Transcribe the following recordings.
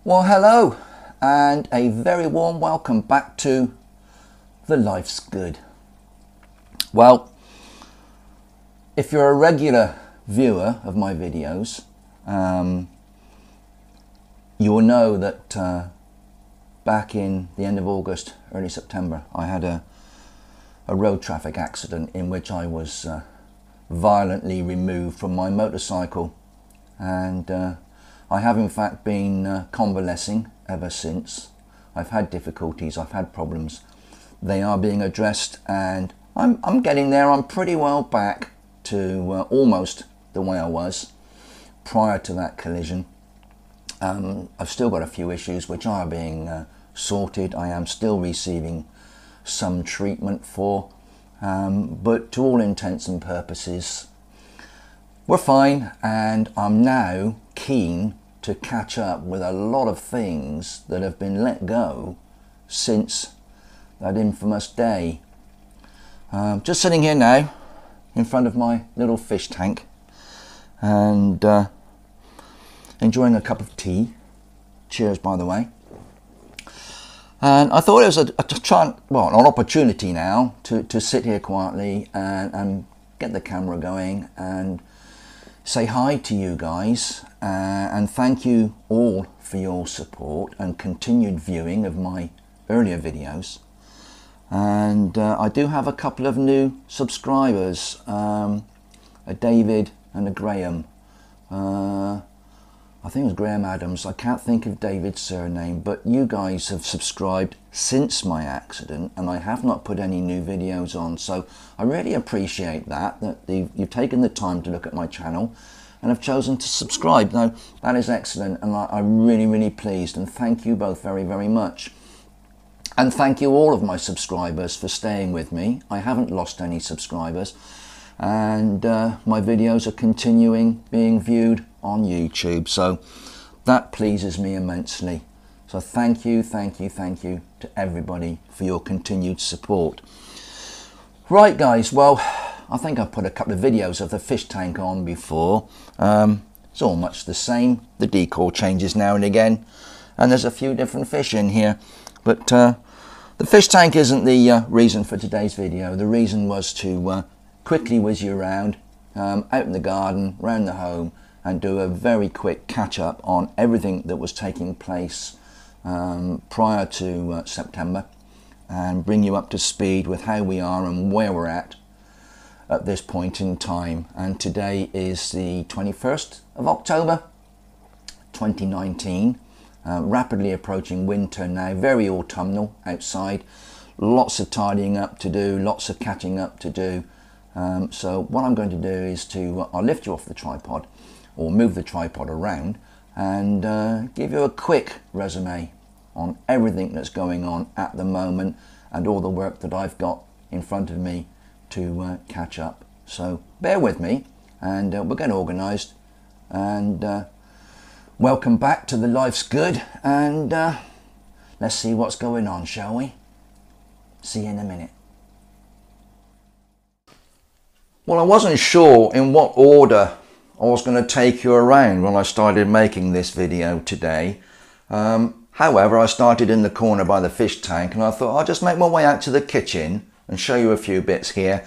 Well, hello and a very warm welcome back to The Life's Good. Well, if you're a regular viewer of my videos, you will know that back in the end of August, early September, I had a road traffic accident in which I was violently removed from my motorcycle, and I have in fact been convalescing ever since. I've had difficulties, I've had problems. They are being addressed and I'm getting there. I'm pretty well back to almost the way I was prior to that collision. I've still got a few issues which are being sorted. I am still receiving some treatment for, but to all intents and purposes, we're fine, and I'm now keen to catch up with a lot of things that have been let go since that infamous day. Just sitting here now in front of my little fish tank and enjoying a cup of tea. Cheers, by the way. And I thought it was an opportunity now to sit here quietly and get the camera going and say hi to you guys, and thank you all for your support and continued viewing of my earlier videos. And I do have a couple of new subscribers, a David and a Graham. I think it was Graham Adams. I can't think of David's surname, but you guys have subscribed since my accident and I have not put any new videos on, so I really appreciate that you've taken the time to look at my channel and have chosen to subscribe. Now that is excellent, and I'm really pleased, and thank you both very much. And thank you all of my subscribers for staying with me. I haven't lost any subscribers, and my videos are continuing being viewed on YouTube, so that pleases me immensely. So thank you to everybody for your continued support. Right guys, well, I think I've put a couple of videos of the fish tank on before. It's all much the same. The decor changes now and again, and there's a few different fish in here, but the fish tank isn't the reason for today's video. The reason was to quickly whiz you around out in the garden, round the home, and do a very quick catch up on everything that was taking place prior to September, and bring you up to speed with how we are and where we're at this point in time. And today is the 21st of October 2019, rapidly approaching winter now, very autumnal outside, lots of tidying up to do, lots of catching up to do. So what I'm going to do is I'll lift you off the tripod, or move the tripod around, and give you a quick resume on everything that's going on at the moment and all the work that I've got in front of me to catch up. So bear with me, and we'll get organised, and welcome back to The Life's Good, and let's see what's going on, shall we? See you in a minute. Well, I wasn't sure in what order I was going to take you around when I started making this video today. However, I started in the corner by the fish tank, and I thought I'll just make my way out to the kitchen and show you a few bits here,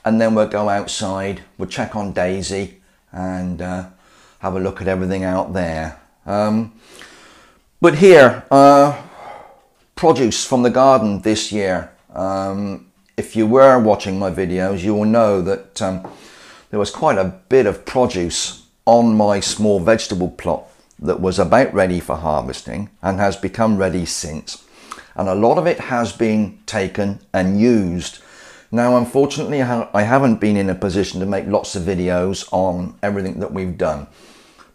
and then we'll go outside, we'll check on Daisy and have a look at everything out there. But here, produce from the garden this year. If you were watching my videos, you will know that there was quite a bit of produce on my small vegetable plot that was about ready for harvesting and has become ready since. And a lot of it has been taken and used. Now, unfortunately, I haven't been in a position to make lots of videos on everything that we've done.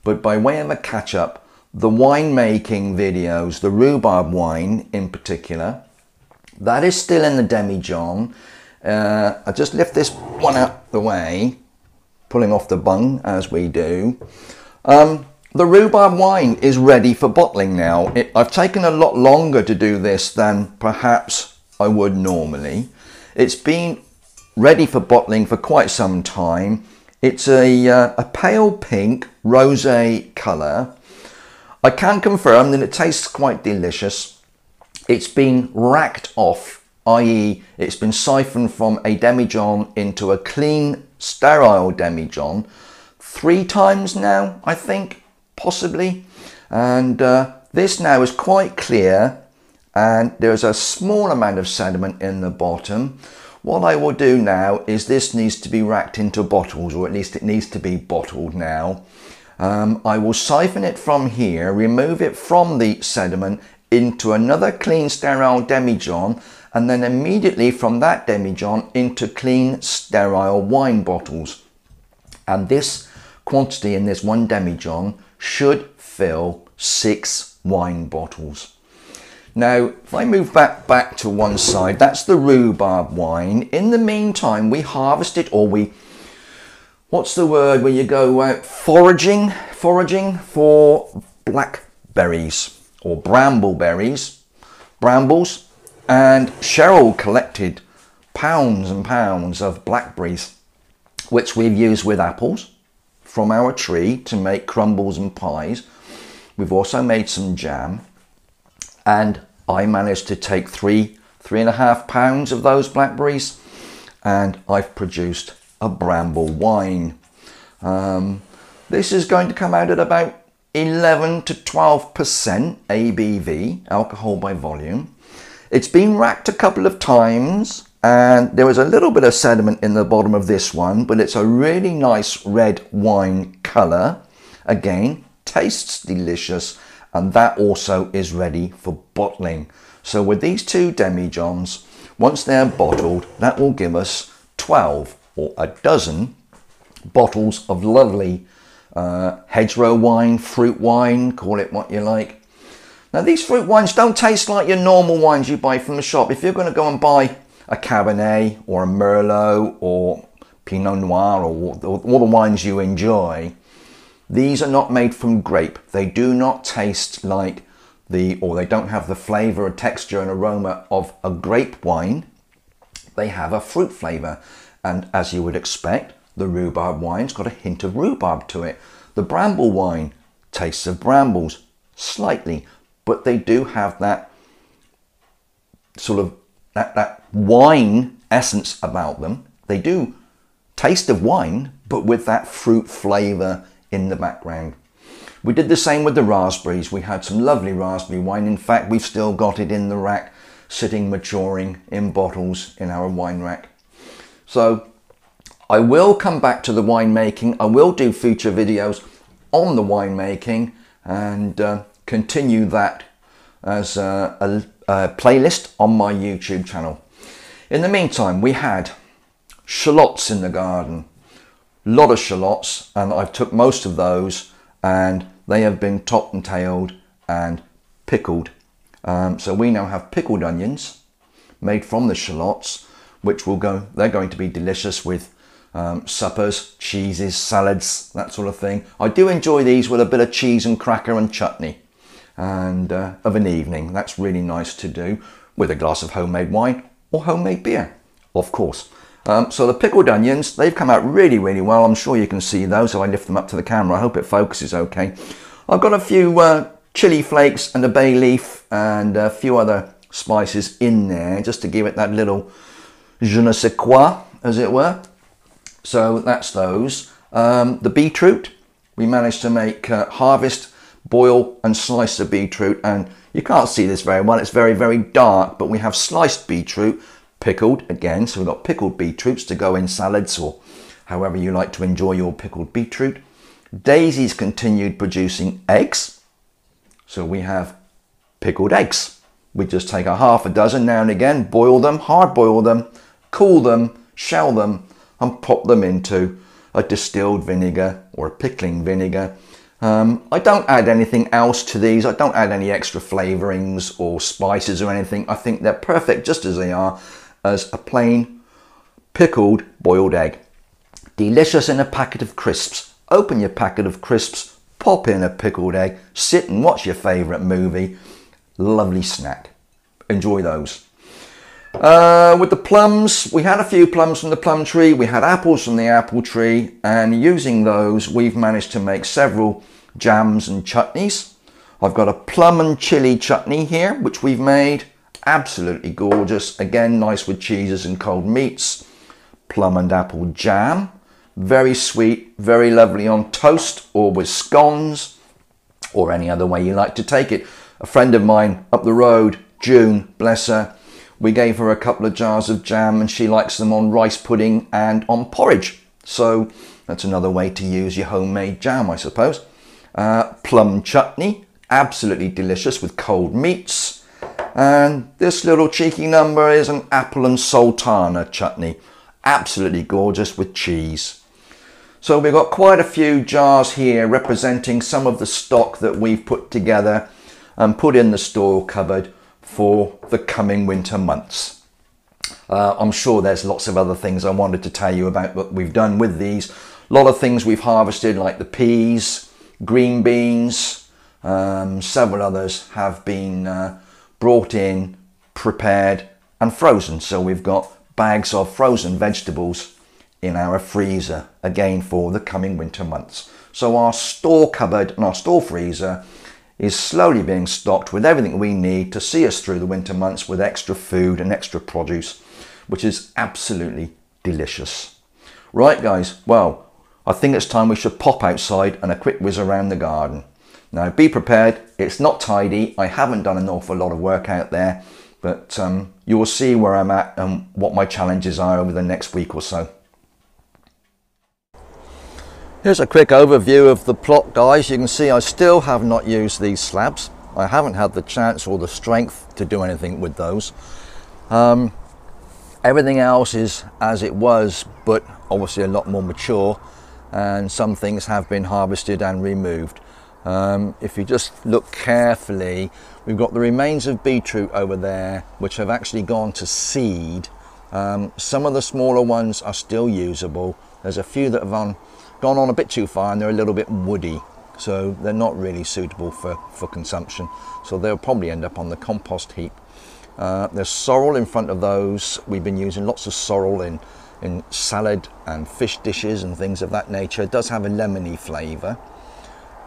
But by way of a catch-up, the winemaking videos, the rhubarb wine in particular, that is still in the demijohn. I just lift this one out the way, pulling off the bung as we do. The rhubarb wine is ready for bottling now. I've taken a lot longer to do this than perhaps I would normally. It's been ready for bottling for quite some time. It's a pale pink rosé colour. I can confirm that it tastes quite delicious. It's been racked off, i.e. it's been siphoned from a demijohn into a clean, sterile demijohn 3 times now, I think, possibly. And this now is quite clear, and there's a small amount of sediment in the bottom. What I will do now is this needs to be racked into bottles, or at least it needs to be bottled now. I will siphon it from here, remove it from the sediment into another clean sterile demijohn, and then immediately from that demijohn into clean sterile wine bottles. And this quantity in this one demijohn should fill 6 wine bottles. Now, if I move back to one side, that's the rhubarb wine. In the meantime, we harvest it, or what's the word when you go out foraging for blackberries or brambles. And Cheryl collected pounds and pounds of blackberries, which we've used with apples from our tree to make crumbles and pies. We've also made some jam, and I managed to take 3.5 pounds of those blackberries, and I've produced a bramble wine. This is going to come out at about 11 to 12% ABV, alcohol by volume. It's been racked a couple of times, and there was a little bit of sediment in the bottom of this one, but it's a really nice red wine colour. Again, tastes delicious, and that also is ready for bottling. So with these 2 demijohns, once they're bottled, that will give us 12 or a dozen bottles of lovely hedgerow wine, fruit wine, call it what you like. Now, these fruit wines don't taste like your normal wines you buy from the shop. If you're going to go and buy a Cabernet or a Merlot or Pinot Noir or all the wines you enjoy, these are not made from grape. They do not taste like or they don't have the flavour, texture and aroma of a grape wine. They have a fruit flavour. And as you would expect, the rhubarb wine's got a hint of rhubarb to it. The bramble wine tastes of brambles, slightly, but they do have that sort of that wine essence about them. They do taste of wine, but with that fruit flavour in the background. We did the same with the raspberries. We had some lovely raspberry wine. In fact, we've still got it in the rack, sitting maturing in bottles in our wine rack. So I will come back to the winemaking. I will do future videos on the winemaking and continue that as a playlist on my YouTube channel. In the meantime, we had shallots in the garden. A lot of shallots, and I've took most of those and they have been topped and tailed and pickled. So we now have pickled onions made from the shallots, which they're going to be delicious with suppers, cheeses, salads, that sort of thing. I do enjoy these with a bit of cheese and cracker and chutney, and of an evening. That's really nice to do with a glass of homemade wine or homemade beer, of course. So the pickled onions, they've come out really, really well. I'm sure you can see those if I lift them up to the camera. I hope it focuses okay. I've got a few chili flakes and a bay leaf and a few other spices in there just to give it that little je ne sais quoi, as it were. So that's those. The beetroot, we managed to make harvest, boil and slice the beetroot, and you can't see this very well, it's very, very dark, but we have sliced beetroot, pickled again, so we've got pickled beetroots to go in salads or however you like to enjoy your pickled beetroot. Daisy's continued producing eggs, so we have pickled eggs. We just take a half a dozen now and again, boil them, hard boil them, cool them, shell them and pop them into a distilled vinegar or a pickling vinegar. I don't add anything else to these. I don't add any extra flavourings or spices or anything. I think they're perfect just as they are, as a plain pickled boiled egg. Delicious in a packet of crisps. Open your packet of crisps, pop in a pickled egg, sit and watch your favourite movie. Lovely snack. Enjoy those. With the plums, we had a few plums from the plum tree, we had apples from the apple tree, and using those we've managed to make several jams and chutneys. I've got a plum and chili chutney here, which we've made. Absolutely gorgeous. Again, nice with cheeses and cold meats. Plum and apple jam. Very sweet, very lovely on toast or with scones or any other way you like to take it. A friend of mine up the road, June, bless her, we gave her a couple of jars of jam and she likes them on rice pudding and on porridge. So that's another way to use your homemade jam, I suppose. Plum chutney, absolutely delicious with cold meats. And this little cheeky number is an apple and sultana chutney. Absolutely gorgeous with cheese. So we've got quite a few jars here representing some of the stock that we've put together and put in the store cupboard for the coming winter months. I'm sure there's lots of other things I wanted to tell you about what we've done with these. A lot of things we've harvested like the peas, green beans, several others have been brought in, prepared and frozen. So we've got bags of frozen vegetables in our freezer, again for the coming winter months. So our store cupboard and our store freezer is slowly being stocked with everything we need to see us through the winter months with extra food and extra produce, which is absolutely delicious. Right guys, well, I think it's time we should pop outside and a quick whiz around the garden. Now be prepared, it's not tidy, I haven't done an awful lot of work out there, but you will see where I'm at and what my challenges are over the next week or so. Here's a quick overview of the plot, guys. You can see I still have not used these slabs. I haven't had the chance or the strength to do anything with those. Everything else is as it was, but obviously a lot more mature, and some things have been harvested and removed. If you just look carefully, we've got the remains of beetroot over there, which have actually gone to seed. Some of the smaller ones are still usable. There's a few that have gone on a bit too far and they're a little bit woody, so they're not really suitable for consumption. So they'll probably end up on the compost heap. There's sorrel in front of those. We've been using lots of sorrel in salad and fish dishes and things of that nature. It does have a lemony flavour.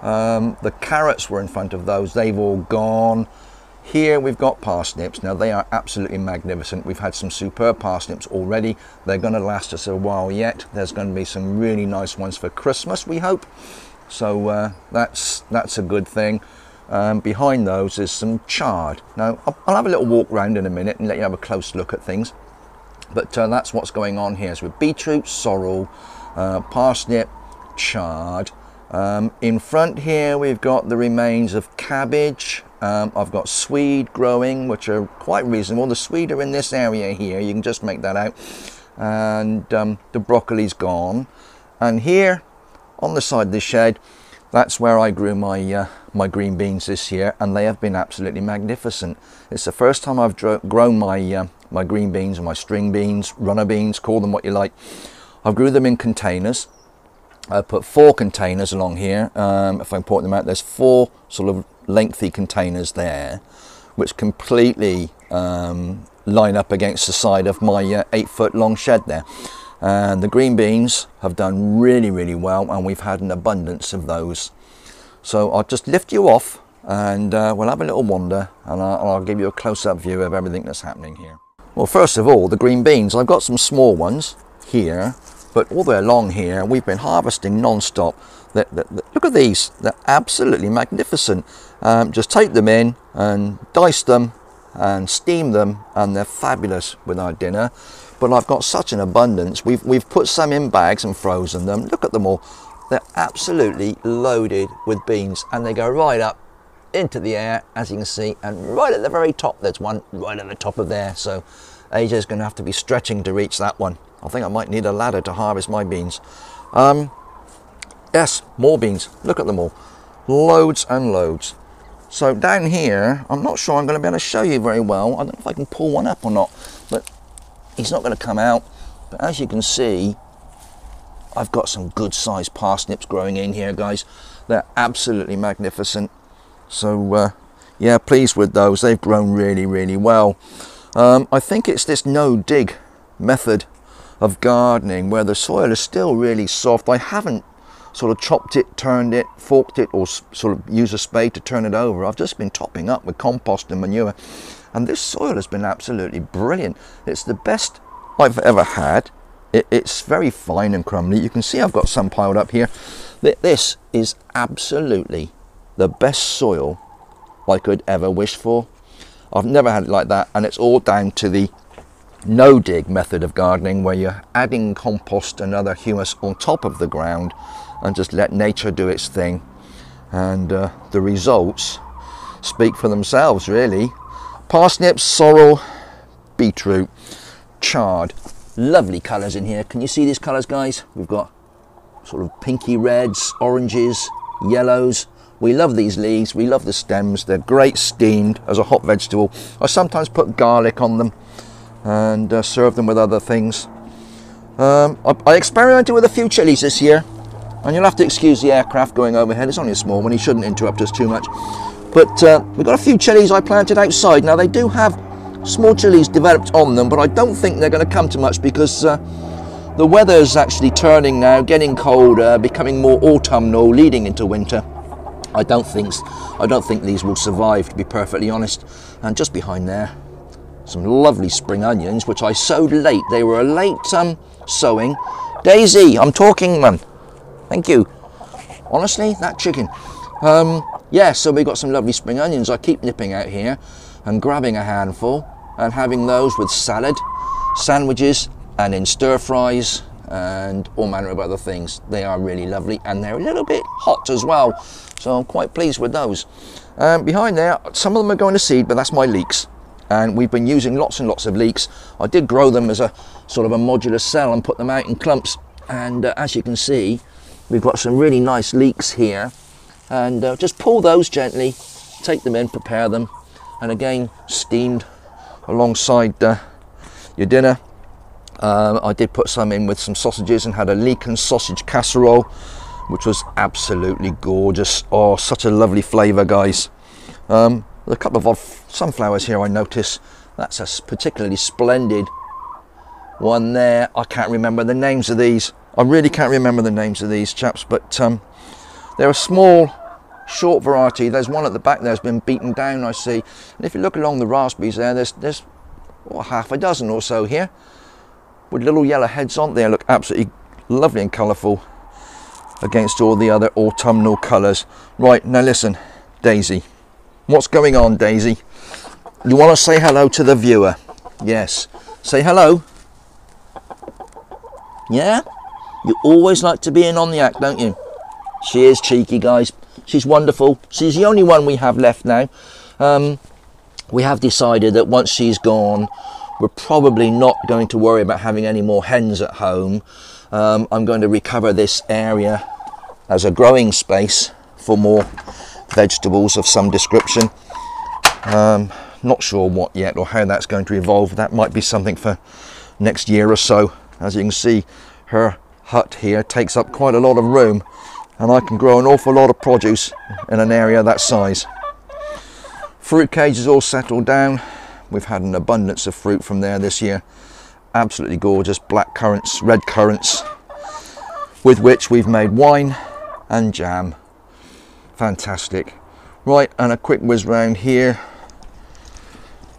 The carrots were in front of those. They've all gone. Here we've got parsnips. Now they are absolutely magnificent. We've had some superb parsnips already. They're going to last us a while yet. There's going to be some really nice ones for Christmas, we hope. So that's a good thing. Behind those is some chard. Now I'll have a little walk around in a minute and let you have a close look at things. But that's what's going on here. So with beetroot, sorrel, parsnip, chard. In front here we've got the remains of cabbage. I've got swede growing, which are quite reasonable. The swede are in this area here, you can just make that out. And the broccoli's gone. And here on the side of the shed, that's where I grew my my green beans this year, and they have been absolutely magnificent. It's the first time I've grown my my green beans, or my string beans, runner beans, call them what you like. I've grew them in containers. I put 4 containers along here. If I can point them out, there's 4 sort of lengthy containers there, which completely line up against the side of my 8-foot long shed there. And the green beans have done really, really well, and we've had an abundance of those. So I'll just lift you off and we'll have a little wander, and I'll give you a close-up view of everything that's happening here. Well, first of all, the green beans. I've got some small ones here, but all the way along here we've been harvesting non-stop. Look at these, they're absolutely magnificent. Just take them in and dice them and steam them, and they're fabulous with our dinner. But I've got such an abundance. We've put some in bags and frozen them. Look at them all. They're absolutely loaded with beans, and they go right up into the air, as you can see, and right at the very top there's one right at the top of there. So AJ's going to have to be stretching to reach that one. I think I might need a ladder to harvest my beans. Yes, more beans. Look at them all. Loads and loads. So down here, I'm not sure I'm going to be able to show you very well. I don't know if I can pull one up or not, but he's not going to come out. But as you can see, I've got some good sized parsnips growing in here, guys. They're absolutely magnificent. So yeah, pleased with those. They've grown really, really well. I think it's this no dig method of gardening where the soil is still really soft. I haven't sort of chopped it, turned it, forked it, or sort of used a spade to turn it over. I've just been topping up with compost and manure, and this soil has been absolutely brilliant. It's the best I've ever had. It's very fine and crumbly. You can see I've got some piled up here. This is absolutely the best soil I could ever wish for. I've never had it like that, and it's all down to the no-dig method of gardening, where you're adding compost and other humus on top of the ground and just let nature do its thing, and the results speak for themselves, really. Parsnips, sorrel, beetroot, chard. Lovely colours in here. Can you see these colours, guys? We've got sort of pinky reds, oranges, yellows. We love these leaves, we love the stems. They're great steamed as a hot vegetable. I sometimes put garlic on them and serve them with other things. I experimented with a few chilies this year, and you'll have to excuse the aircraft going overhead. It's only a small one, he shouldn't interrupt us too much. But we've got a few chilies I planted outside. Now, they do have small chilies developed on them, but I don't think they're going to come to much, because the weather's actually turning now, getting colder, becoming more autumnal, leading into winter. I don't think these will survive, to be perfectly honest. And just behind there, some lovely spring onions, which I sowed late. They were a late sowing. Daisy, I'm talking, man. Thank you. Honestly, that chicken. Yeah, so we got some lovely spring onions. I keep nipping out here and grabbing a handful and having those with salad, sandwiches, and in stir fries and all manner of other things. They are really lovely, and they're a little bit hot as well, so I'm quite pleased with those. Behind there, some of them are going to seed, but that's my leeks, and we've been using lots and lots of leeks. I did grow them as a sort of a modular cell and put them out in clumps, and as you can see, we've got some really nice leeks here, and just pull those gently, take them in, prepare them, and again steamed alongside your dinner. I did put some in with some sausages and had a leek and sausage casserole, which was absolutely gorgeous. Oh, such a lovely flavour, guys. A couple of odd sunflowers here I notice. That's a particularly splendid one there. I can't remember the names of these. I really can't remember the names of these chaps, but they're a small, short variety. There's one at the back there's been beaten down, I see. And if you look along the raspberries there, there's half a dozen or so here, with little yellow heads on. They look absolutely lovely and colourful against all the other autumnal colours. Right, now listen, Daisy. What's going on, Daisy? You want to say hello to the viewer? Yes. Say hello. Yeah? You always like to be in on the act, don't you? She is cheeky, guys. She's wonderful. She's the only one we have left now. We have decided that once she's gone, we're probably not going to worry about having any more hens at home. I'm going to recover this area as a growing space for more vegetables of some description. Not sure what yet or how that's going to evolve. That might be something for next year or so. As you can see, her hut here takes up quite a lot of room, and I can grow an awful lot of produce in an area that size. Fruit cage is all settled down. We've had an abundance of fruit from there this year. Absolutely gorgeous black currants, red currants, with which we've made wine and jam. Fantastic. Right, and a quick whiz round here.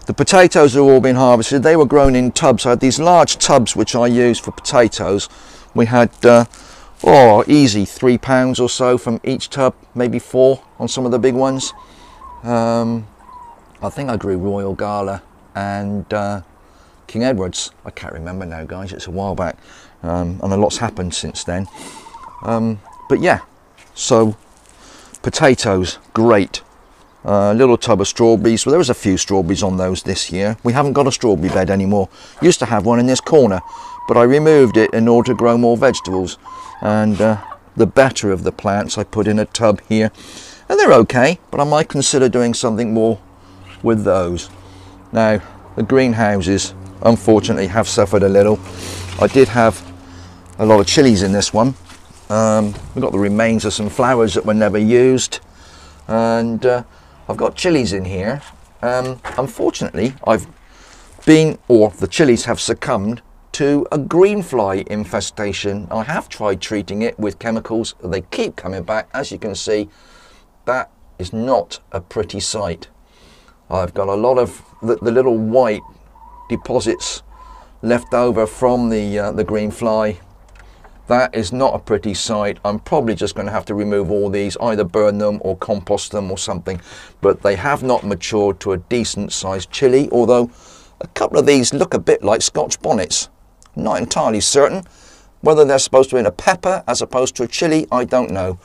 The potatoes have all been harvested. They were grown in tubs. I had these large tubs which I use for potatoes. We had easy £3 or so from each tub, maybe 4 on some of the big ones. I think I grew Royal Gala and King Edward's. I can't remember now, guys, it's a while back, and a lot's happened since then. But yeah, so potatoes, great. Little tub of strawberries. Well, there was a few strawberries on those this year. We haven't got a strawberry bed anymore. Used to have one in this corner, but I removed it in order to grow more vegetables, and the better of the plants I put in a tub here, and they're okay, but I might consider doing something more with those. Now, the greenhouses unfortunately have suffered a little. I did have a lot of chilies in this one. We've got the remains of some flowers that were never used, and I've got chilies in here. Unfortunately, the chilies have succumbed to a greenfly infestation. I have tried treating it with chemicals. They keep coming back. As you can see, that is not a pretty sight. I've got a lot of the little white deposits left over from the greenfly. That is not a pretty sight. I'm probably just going to have to remove all these, either burn them or compost them or something. But they have not matured to a decent sized chili, although a couple of these look a bit like Scotch bonnets. I'm not entirely certain whether they're supposed to be in a pepper as opposed to a chili. I don't know.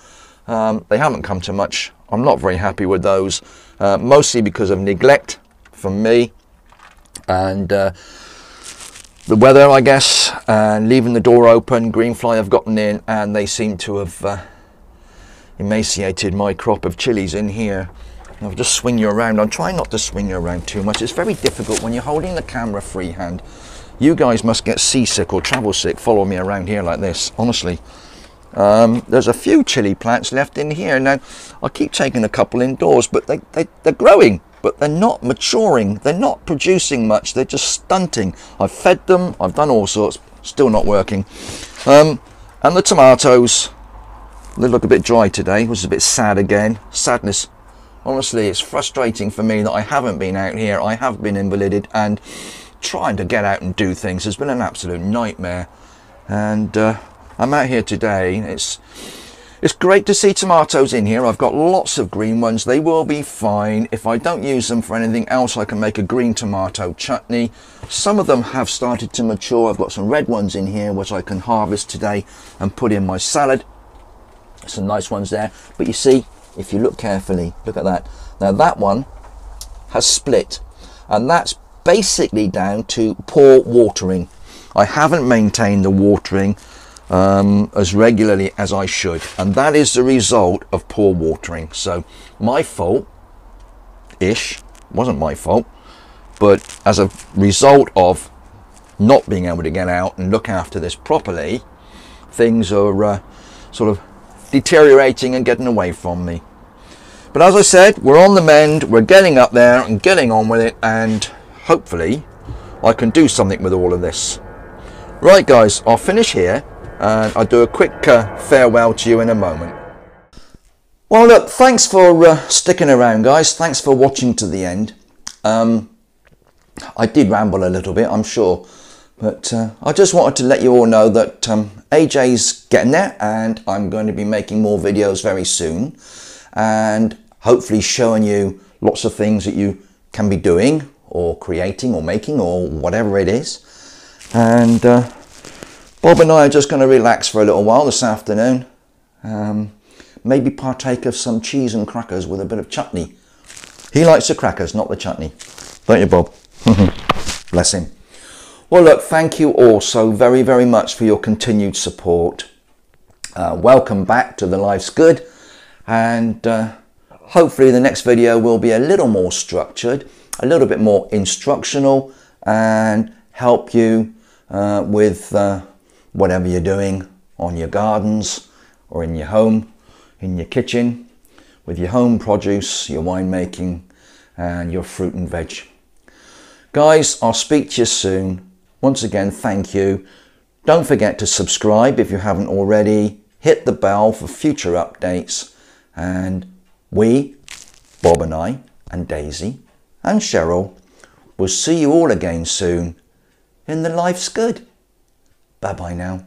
They haven't come to much. I'm not very happy with those, mostly because of neglect from me and the weather, I guess, and leaving the door open. Greenfly have gotten in and they seem to have emaciated my crop of chilies in here. I'll just swing you around. I'm trying not to swing you around too much. It's very difficult when you're holding the camera freehand. You guys must get seasick or travel sick following me around here like this, honestly. There's a few chili plants left in here. Now, I keep taking a couple indoors, but they're growing, but they're not maturing. They're not producing much. They're just stunting. I've fed them. I've done all sorts. Still not working. And the tomatoes, they look a bit dry today, which is a bit sad again. Sadness. Honestly, it's frustrating for me that I haven't been out here. I have been invalided, and trying to get out and do things has been an absolute nightmare. And I'm out here today. It's great to see tomatoes in here. I've got lots of green ones. They will be fine. If I don't use them for anything else, I can make a green tomato chutney. Some of them have started to mature. I've got some red ones in here which I can harvest today and put in my salad. Some nice ones there. But you see, if you look carefully, look at that. Now that one has split, and that's basically down to poor watering. I haven't maintained the watering as regularly as I should, and that is the result of poor watering. So my fault-ish, wasn't my fault, but as a result of not being able to get out and look after this properly, things are sort of deteriorating and getting away from me. But as I said, we're on the mend, we're getting up there and getting on with it, and hopefully I can do something with all of this. Right guys, I'll finish here and I'll do a quick farewell to you in a moment. Well look, thanks for sticking around guys, thanks for watching to the end. I did ramble a little bit, I'm sure, but I just wanted to let you all know that AJ's getting there, and I'm going to be making more videos very soon, and hopefully showing you lots of things that you can be doing or creating or making or whatever it is. And Bob and I are just going to relax for a little while this afternoon. Maybe partake of some cheese and crackers with a bit of chutney. He likes the crackers, not the chutney. Don't you, Bob? Bless him. Well look, thank you all so very, very much for your continued support. Welcome back to the Life's Good, and hopefully the next video will be a little more structured, a little bit more instructional, and help you with whatever you're doing on your gardens or in your home, in your kitchen, with your home produce, your winemaking and your fruit and veg. Guys, I'll speak to you soon. Once again, thank you. Don't forget to subscribe if you haven't already. Hit the bell for future updates, and we, Bob and I, and Daisy, and Cheryl, will see you all again soon in the Life's Good. Bye bye now.